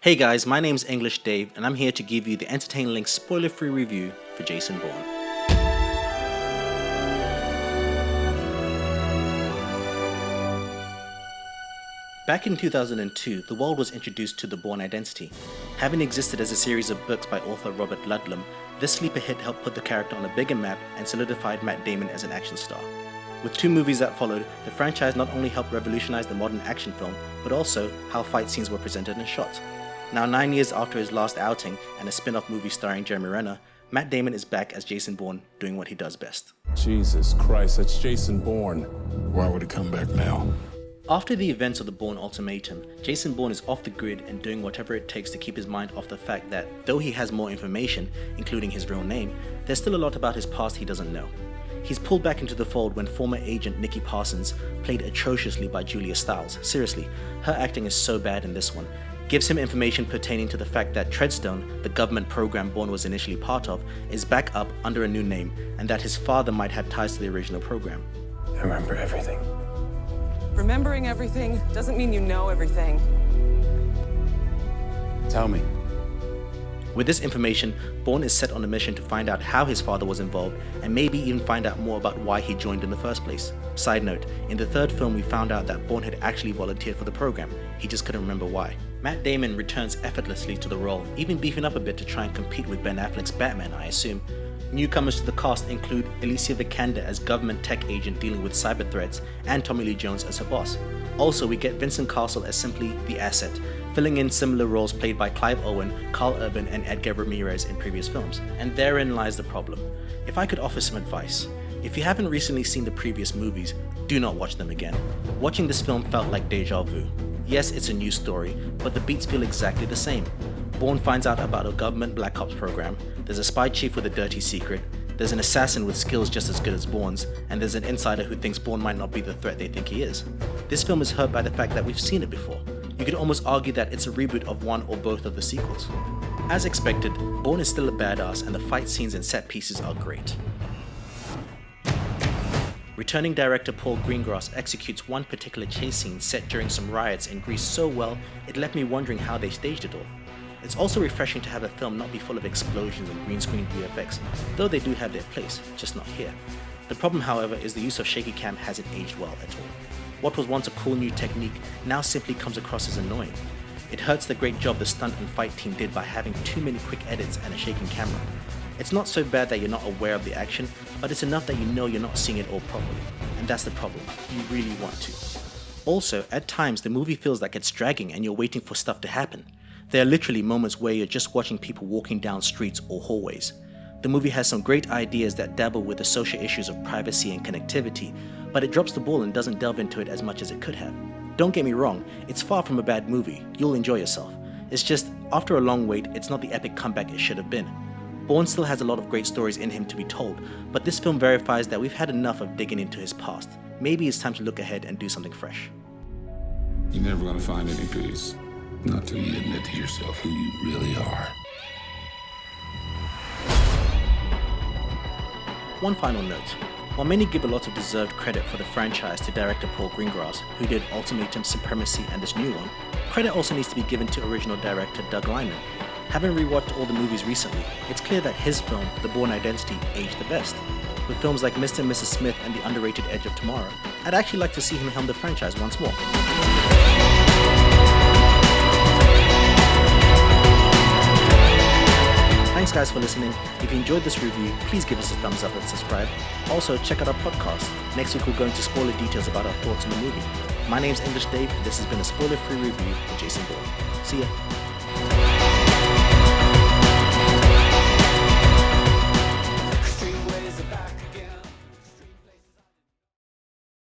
Hey guys, my name's English Dave, and I'm here to give you the Entertain Link spoiler-free review for Jason Bourne. Back in 2002, the world was introduced to the Bourne identity. Having existed as a series of books by author Robert Ludlum, this sleeper hit helped put the character on a bigger map and solidified Matt Damon as an action star. With two movies that followed, the franchise not only helped revolutionize the modern action film, but also how fight scenes were presented and shot. Now 9 years after his last outing and a spin-off movie starring Jeremy Renner, Matt Damon is back as Jason Bourne, doing what he does best. Jesus Christ, that's Jason Bourne. Why would he come back now? After the events of the Bourne ultimatum, Jason Bourne is off the grid and doing whatever it takes to keep his mind off the fact that, though he has more information, including his real name, there's still a lot about his past he doesn't know. He's pulled back into the fold when former agent Nikki Parsons, played atrociously by Julia Stiles, seriously, her acting is so bad in this one, gives him information pertaining to the fact that Treadstone, the government program Bourne was initially part of, is back up under a new name, and that his father might have ties to the original program. I remember everything. Remembering everything doesn't mean you know everything. Tell me. With this information, Bourne is set on a mission to find out how his father was involved and maybe even find out more about why he joined in the first place. Side note, in the third film we found out that Bourne had actually volunteered for the program, he just couldn't remember why. Matt Damon returns effortlessly to the role, even beefing up a bit to try and compete with Ben Affleck's Batman, I assume. Newcomers to the cast include Alicia Vikander as government tech agent dealing with cyber threats, and Tommy Lee Jones as her boss. Also, we get Vincent Castle as simply the asset, filling in similar roles played by Clive Owen, Carl Urban, and Edgar Ramirez in previous films. And therein lies the problem. If I could offer some advice, if you haven't recently seen the previous movies, do not watch them again. Watching this film felt like deja vu. Yes, it's a new story, but the beats feel exactly the same. Bourne finds out about a government black ops program, there's a spy chief with a dirty secret, there's an assassin with skills just as good as Bourne's, and there's an insider who thinks Bourne might not be the threat they think he is. This film is hurt by the fact that we've seen it before. You could almost argue that it's a reboot of one or both of the sequels. As expected, Bourne is still a badass and the fight scenes and set pieces are great. Returning director Paul Greengrass executes one particular chase scene set during some riots in Greece so well, it left me wondering how they staged it all. It's also refreshing to have a film not be full of explosions and green screen VFX, though they do have their place, just not here. The problem, however, is the use of shaky cam hasn't aged well at all. What was once a cool new technique now simply comes across as annoying. It hurts the great job the stunt and fight team did by having too many quick edits and a shaking camera. It's not so bad that you're not aware of the action, but it's enough that you know you're not seeing it all properly. And that's the problem, you really want to. Also, at times the movie feels like it's dragging and you're waiting for stuff to happen. There are literally moments where you're just watching people walking down streets or hallways. The movie has some great ideas that dabble with the social issues of privacy and connectivity, but it drops the ball and doesn't delve into it as much as it could have. Don't get me wrong, it's far from a bad movie, you'll enjoy yourself. It's just, after a long wait, it's not the epic comeback it should have been. Bourne still has a lot of great stories in him to be told, but this film verifies that we've had enough of digging into his past. Maybe it's time to look ahead and do something fresh. You're never gonna find any peace. Not till you admit to yourself who you really are. One final note. While many give a lot of deserved credit for the franchise to director Paul Greengrass, who did Ultimatum, Supremacy, and this new one, credit also needs to be given to original director Doug Liman. Having rewatched all the movies recently, it's clear that his film, The Bourne Identity, aged the best. With films like Mr. and Mrs. Smith and The Underrated Edge of Tomorrow, I'd actually like to see him helm the franchise once more. Thanks guys for listening. If you enjoyed this review, please give us a thumbs up and subscribe. Also, check out our podcast. Next week we'll go into spoiler details about our thoughts on the movie. My name's English Dave, and this has been a spoiler-free review of Jason Bourne. See ya.